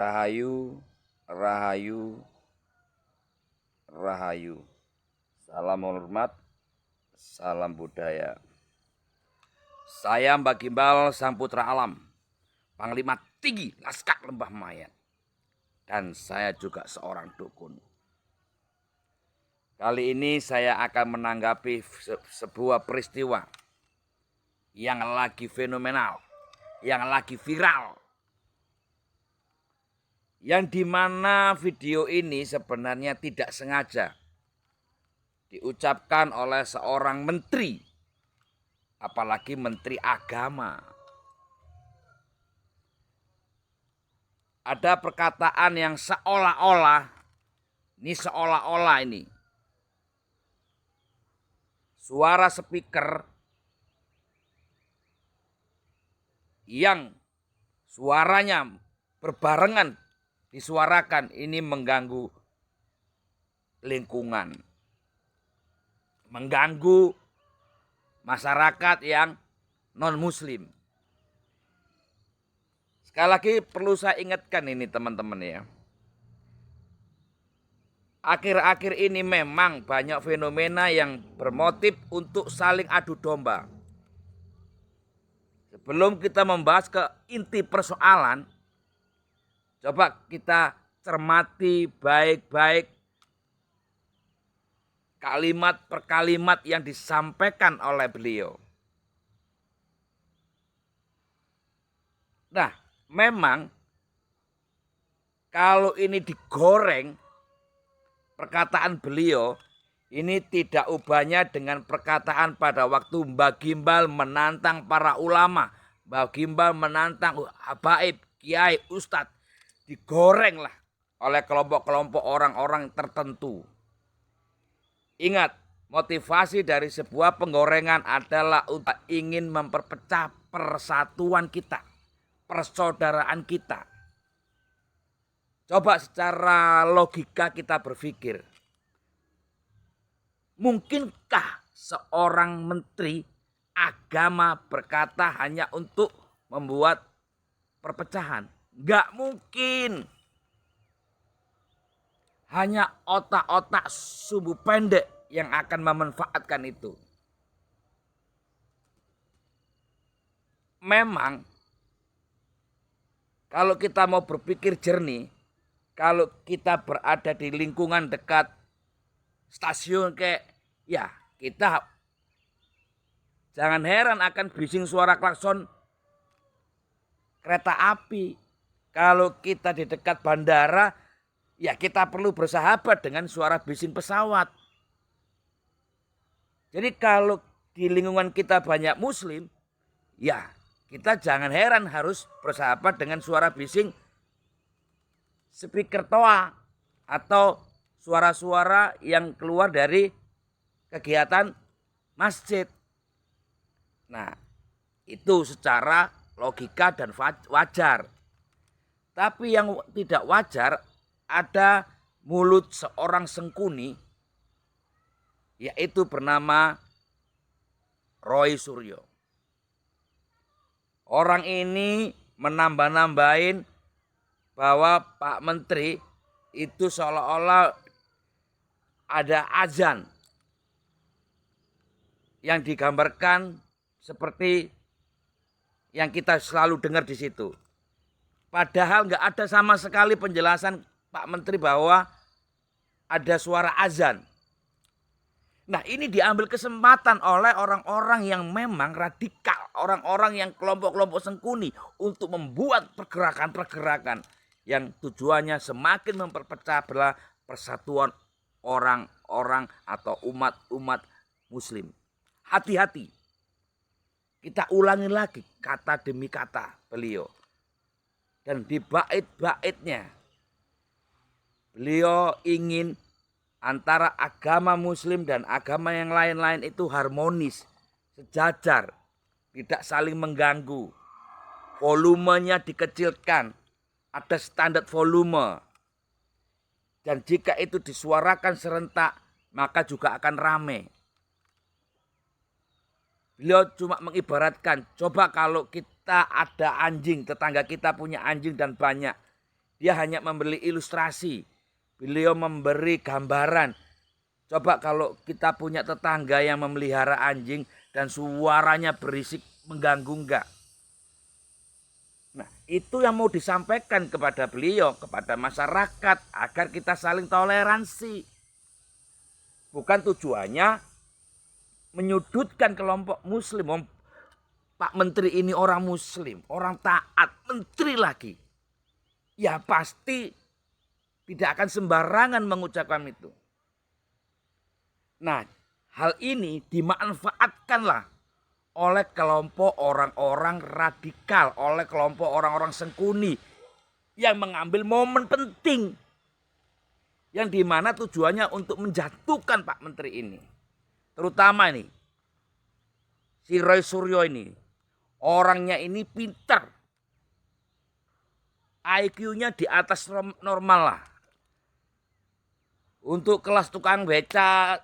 Rahayu, rahayu, rahayu. Salam hormat, salam budaya. Saya Mbak Gimbal, Sang Putra Alam, Panglima Tinggi Laskar Lembah Mayat. Dan saya juga seorang dukun. Kali ini saya akan menanggapi sebuah peristiwa yang lagi fenomenal, yang lagi viral. Yang dimana video ini sebenarnya tidak sengaja diucapkan oleh seorang menteri, apalagi menteri agama. Ada perkataan yang seolah-olah ini suara speaker yang suaranya berbarengan disuarakan ini mengganggu lingkungan, mengganggu masyarakat yang non-muslim. Sekali lagi perlu saya ingatkan ini teman-teman ya. Akhir-akhir ini memang banyak fenomena yang bermotif untuk saling adu domba. Sebelum kita membahas ke inti persoalan, coba kita cermati baik-baik kalimat per kalimat yang disampaikan oleh beliau. Nah, memang kalau ini digoreng, perkataan beliau ini tidak ubahnya dengan perkataan pada waktu Mbak Gimbal menantang para ulama, Mbak Gimbal menantang habaib, kiai, ustadz. Digoreng lah oleh kelompok-kelompok orang-orang tertentu. Ingat, motivasi dari sebuah penggorengan adalah untuk ingin memperpecah persatuan kita, persaudaraan kita. Coba secara logika kita berpikir. Mungkinkah seorang menteri agama berkata hanya untuk membuat perpecahan? Enggak mungkin. Hanya otak-otak sumbu pendek yang akan memanfaatkan itu. Memang kalau kita mau berpikir jernih, kalau kita berada di lingkungan dekat stasiun kayak ya kita jangan heran akan bising suara klakson kereta api. Kalau kita di dekat bandara, ya kita perlu bersahabat dengan suara bising pesawat. Jadi kalau di lingkungan kita banyak muslim, ya kita jangan heran harus bersahabat dengan suara bising speaker toa atau suara-suara yang keluar dari kegiatan masjid. Nah, itu secara logika dan wajar. Tapi yang tidak wajar ada mulut seorang sengkuni, yaitu bernama Roy Suryo. Orang ini menambah-nambahin bahwa Pak Menteri itu seolah-olah ada azan yang digambarkan seperti yang kita selalu dengar di situ. Padahal nggak ada sama sekali penjelasan Pak Menteri bahwa ada suara azan. Nah, ini diambil kesempatan oleh orang-orang yang memang radikal, orang-orang yang kelompok-kelompok sengkuni untuk membuat pergerakan-pergerakan yang tujuannya semakin memperpecah belah persatuan orang-orang atau umat-umat muslim. Hati-hati. Kita ulangi lagi kata demi kata beliau. Dan di bait-baitnya beliau ingin antara agama muslim dan agama yang lain-lain itu harmonis, sejajar, tidak saling mengganggu. Volumenya dikecilkan, ada standar volume. Dan jika itu disuarakan serentak, maka juga akan rame. Beliau cuma mengibaratkan, coba kalau kita ada anjing, tetangga kita punya anjing dan banyak. Dia hanya memberi ilustrasi. Beliau memberi gambaran. Coba kalau kita punya tetangga yang memelihara anjing dan suaranya berisik mengganggu enggak? Nah, itu yang mau disampaikan kepada beliau, kepada masyarakat agar kita saling toleransi. Bukan tujuannya menyudutkan kelompok muslim. Pak Menteri ini orang muslim, orang taat, menteri lagi. Ya pasti tidak akan sembarangan mengucapkan itu. Nah, hal ini dimanfaatkanlah oleh kelompok orang-orang radikal, oleh kelompok orang-orang sengkuni yang mengambil momen penting yang dimana tujuannya untuk menjatuhkan Pak Menteri ini. Terutama ini, si Roy Suryo ini, orangnya ini pintar, IQ-nya di atas normal lah. Untuk kelas tukang beca,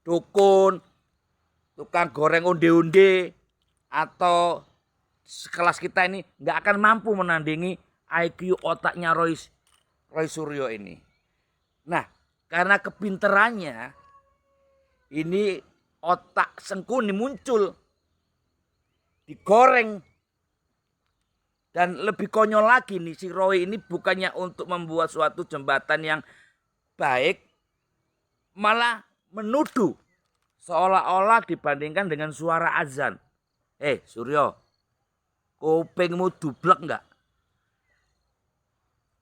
dukun, tukang goreng onde-onde, atau sekelas kita ini nggak akan mampu menandingi IQ otaknya Roy Suryo ini. Nah, karena kepinterannya ini otak sengkuni muncul, digoreng. Dan lebih konyol lagi nih, si Roy ini bukannya untuk membuat suatu jembatan yang baik, malah menuduh seolah-olah dibandingkan dengan suara azan. Suryo, kupingmu dublek enggak?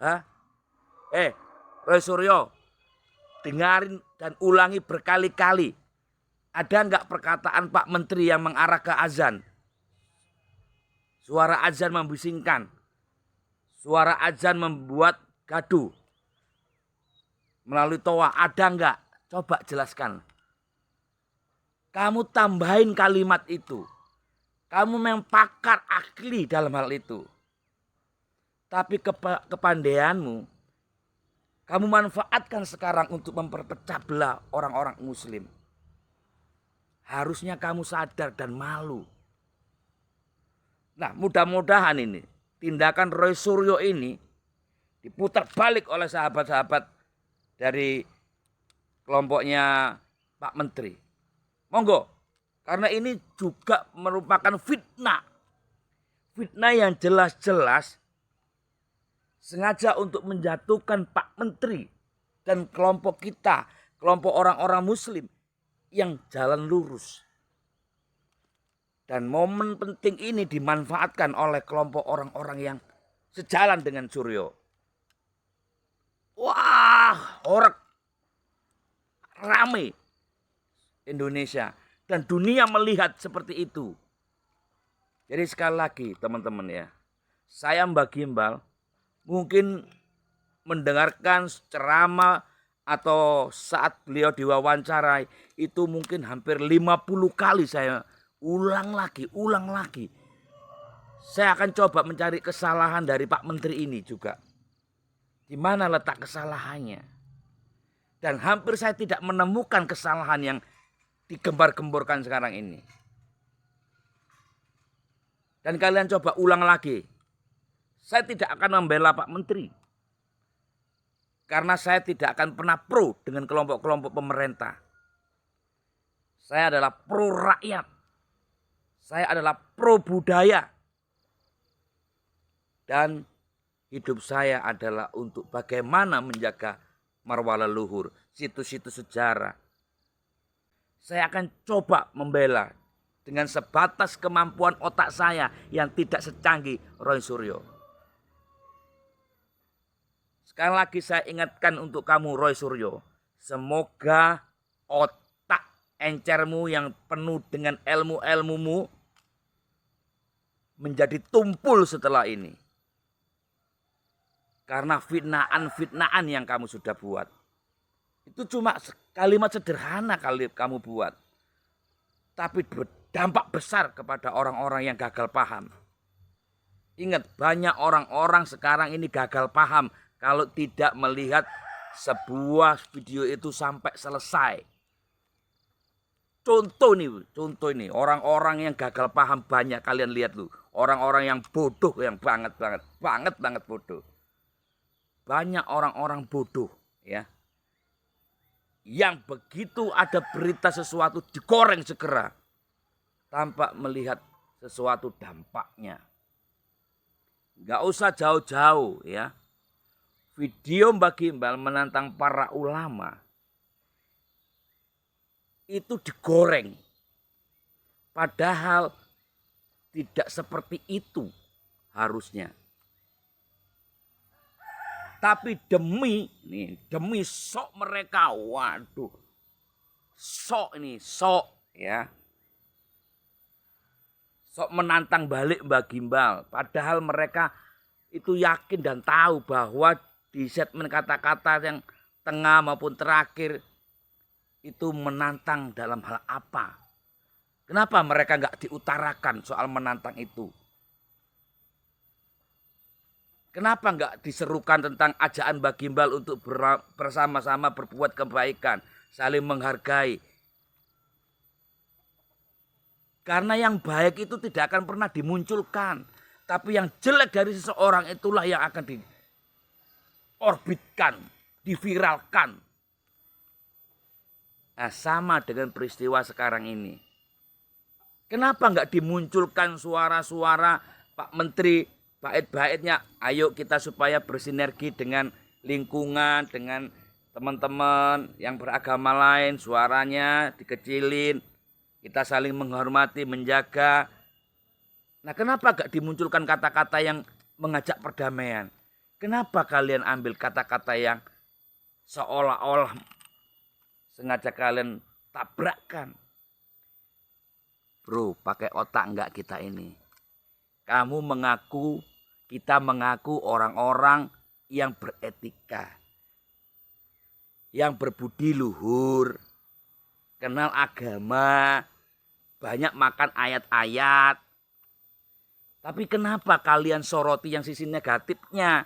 Hah? Roy Suryo, dengarin dan ulangi berkali-kali. Ada enggak perkataan Pak Menteri yang mengarah ke azan? Suara azan membisingkan. Suara azan membuat gaduh. Melalui toa, ada enggak? Coba jelaskan. Kamu tambahin kalimat itu. Kamu memang pakar ahli dalam hal itu. Tapi kepandaianmu, kamu manfaatkan sekarang untuk memperpecah belah orang-orang muslim. Harusnya kamu sadar dan malu. Nah, mudah-mudahan ini tindakan Roy Suryo ini diputar balik oleh sahabat-sahabat dari kelompoknya Pak Menteri. Monggo, karena ini juga merupakan fitnah. Fitnah yang jelas-jelas sengaja untuk menjatuhkan Pak Menteri dan kelompok kita, kelompok orang-orang muslim yang jalan lurus. Dan momen penting ini dimanfaatkan oleh kelompok orang-orang yang sejalan dengan Suryo. Wah, orang rame Indonesia dan dunia melihat seperti itu. Jadi sekali lagi teman-teman ya, saya Mbak Gimbal mungkin mendengarkan ceramah atau saat beliau diwawancarai itu mungkin hampir 50 kali saya ulang lagi. Saya akan coba mencari kesalahan dari Pak Menteri ini juga. Di mana letak kesalahannya? Dan hampir saya tidak menemukan kesalahan yang digembar-gemborkan sekarang ini. Dan kalian coba ulang lagi. Saya tidak akan membela Pak Menteri. Karena saya tidak akan pernah pro dengan kelompok-kelompok pemerintah. Saya adalah pro rakyat. Saya adalah pro budaya. Dan hidup saya adalah untuk bagaimana menjaga marwah leluhur, situs-situs sejarah. Saya akan coba membela dengan sebatas kemampuan otak saya yang tidak secanggih Roy Suryo. Sekali lagi saya ingatkan untuk kamu Roy Suryo. Semoga otak encermu yang penuh dengan ilmu-ilmumu menjadi tumpul setelah ini. Karena fitnaan-fitnaan yang kamu sudah buat. Itu cuma kalimat sederhana kali kamu buat. Tapi berdampak besar kepada orang-orang yang gagal paham. Ingat, banyak orang-orang sekarang ini gagal paham kalau tidak melihat sebuah video itu sampai selesai. Contoh ini orang-orang yang gagal paham banyak kalian lihat lu. Orang-orang yang bodoh yang banget bodoh. banyak orang-orang bodoh ya, yang begitu ada berita sesuatu digoreng segera tanpa melihat sesuatu dampaknya. Nggak usah jauh-jauh ya. Video Mbak Gimbal menantang para ulama itu digoreng. Padahal tidak seperti itu harusnya. Tapi demi sok mereka, waduh, sok ya, sok menantang balik Mbak Gimbal. Padahal mereka itu yakin dan tahu bahwa di statement kata-kata yang tengah maupun terakhir itu menantang dalam hal apa. Kenapa mereka nggak diutarakan soal menantang itu? Kenapa nggak diserukan tentang ajaan Mbak Gimbal untuk bersama-sama berbuat kebaikan, saling menghargai? Karena yang baik itu tidak akan pernah dimunculkan. Tapi yang jelek dari seseorang itulah yang akan diorbitkan, diviralkan. Nah, sama dengan peristiwa sekarang ini. Kenapa nggak dimunculkan suara-suara Pak Menteri, bait-baitnya, ayo kita supaya bersinergi dengan lingkungan, dengan teman-teman yang beragama lain, suaranya dikecilin, kita saling menghormati, menjaga. Nah, kenapa gak dimunculkan kata-kata yang mengajak perdamaian? Kenapa kalian ambil kata-kata yang seolah-olah sengaja kalian tabrakkan? Bro, pakai otak enggak kita ini? Kamu mengaku, kita mengaku orang-orang yang beretika, yang berbudi luhur, kenal agama, banyak makan ayat-ayat. Tapi kenapa kalian soroti yang sisi negatifnya?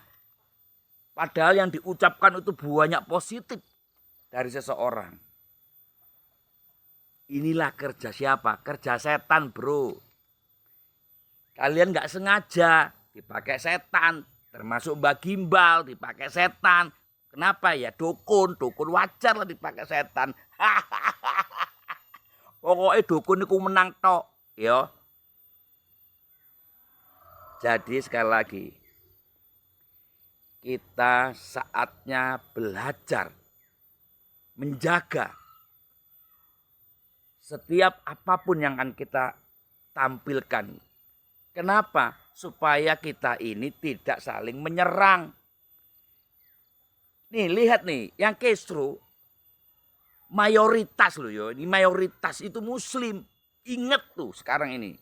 Padahal yang diucapkan itu banyak positif dari seseorang. Inilah kerja siapa? Kerja setan, bro. Kalian gak sengaja dipakai setan. Termasuk Mbak Gimbal dipakai setan. Kenapa ya? Dukun wajar lah dipakai setan. Pokoknya dukun itu menang tok. Ya. Jadi sekali lagi, kita saatnya belajar menjaga setiap apapun yang akan kita tampilkan. Kenapa? Supaya kita ini tidak saling menyerang. Nih, lihat nih, yang kisru mayoritas loh yo, ini mayoritas itu muslim. Ingat tuh sekarang ini.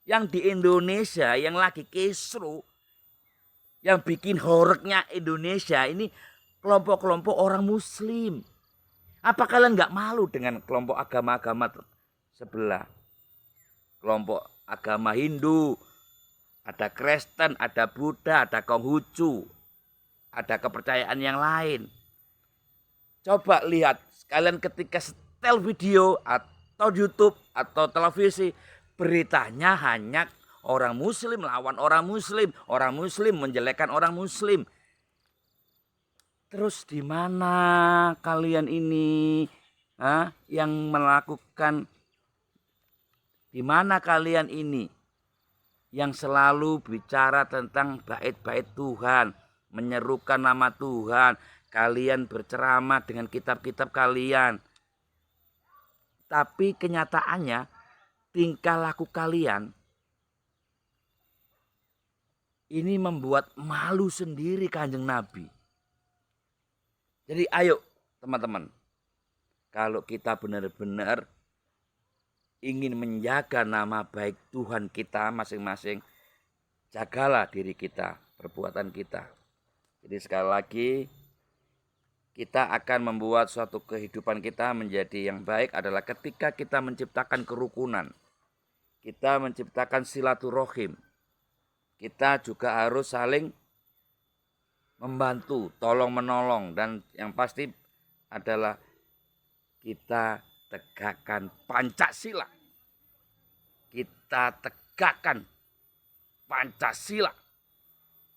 Yang di Indonesia yang lagi kisru, yang bikin horeknya Indonesia ini kelompok-kelompok orang muslim. Apa kalian nggak malu dengan kelompok agama-agama sebelah? Kelompok agama Hindu, ada Kristen, ada Buddha, ada Konghucu, ada kepercayaan yang lain. Coba lihat kalian ketika setel video atau YouTube atau televisi, beritanya hanya orang muslim lawan orang muslim menjelekkan orang muslim. Terus di mana kalian ini yang melakukan, di mana kalian ini yang selalu bicara tentang bait-bait Tuhan, menyerukan nama Tuhan, kalian berceramah dengan kitab-kitab kalian. Tapi kenyataannya tingkah laku kalian ini membuat malu sendiri Kanjeng Nabi. Jadi ayo teman-teman, kalau kita benar-benar ingin menjaga nama baik Tuhan kita masing-masing, jagalah diri kita, perbuatan kita. Jadi sekali lagi, kita akan membuat suatu kehidupan kita menjadi yang baik adalah ketika kita menciptakan kerukunan. Kita menciptakan silaturahim. Kita juga harus saling membantu, tolong menolong, dan yang pasti adalah kita tegakkan Pancasila. Kita tegakkan Pancasila.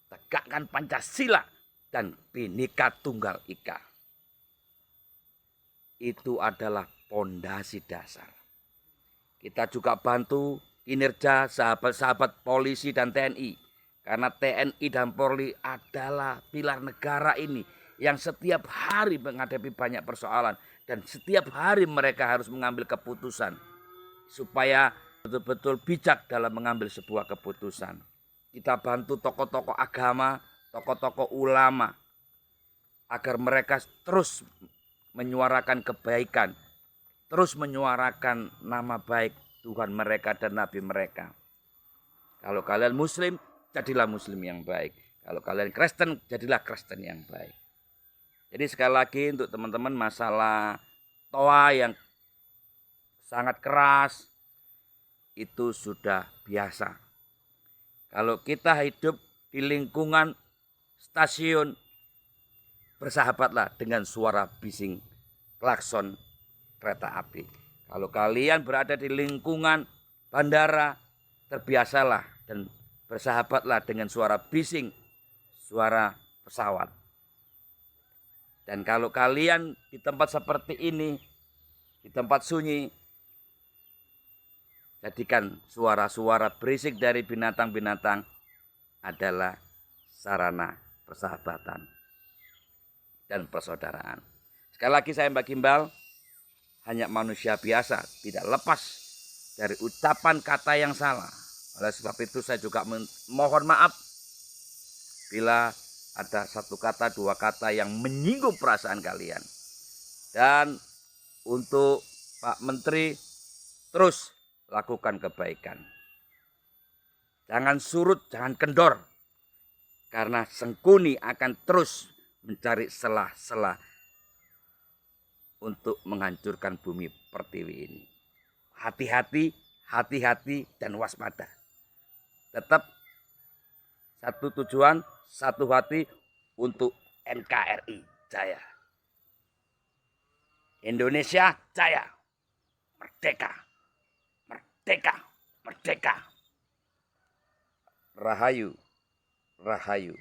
Tegakkan Pancasila. dan Bhinneka Tunggal Ika. Itu adalah pondasi dasar. Kita juga bantu kinerja sahabat-sahabat polisi dan TNI. Karena TNI dan Polri adalah pilar negara ini yang setiap hari menghadapi banyak persoalan. Dan setiap hari mereka harus mengambil keputusan supaya betul-betul bijak dalam mengambil sebuah keputusan. Kita bantu tokoh-tokoh agama, tokoh-tokoh ulama, agar mereka terus menyuarakan kebaikan, terus menyuarakan nama baik Tuhan mereka dan Nabi mereka. Kalau kalian Muslim, jadilah Muslim yang baik. Kalau kalian Kristen, jadilah Kristen yang baik. Jadi sekali lagi untuk teman-teman, masalah toa yang sangat keras itu sudah biasa. Kalau kita hidup di lingkungan stasiun, bersahabatlah dengan suara bising klakson kereta api. Kalau kalian berada di lingkungan bandara, terbiasalah dan bersahabatlah dengan suara bising, suara pesawat. Dan kalau kalian di tempat seperti ini, di tempat sunyi, jadikan suara-suara berisik dari binatang-binatang adalah sarana persahabatan dan persaudaraan. Sekali lagi saya Mbak Gimbal, hanya manusia biasa, tidak lepas dari ucapan kata yang salah. Oleh sebab itu saya juga mohon maaf bila ada satu kata, dua kata yang menyinggung perasaan kalian. Dan untuk Pak Menteri, terus lakukan kebaikan. Jangan surut, jangan kendor. Karena Sengkuni akan terus mencari celah-celah untuk menghancurkan bumi pertiwi ini. Hati-hati, hati-hati dan waspada. Tetap satu tujuan, satu hati untuk NKRI Jaya. Indonesia Jaya. Merdeka. Merdeka. Merdeka. Rahayu. Rahayu.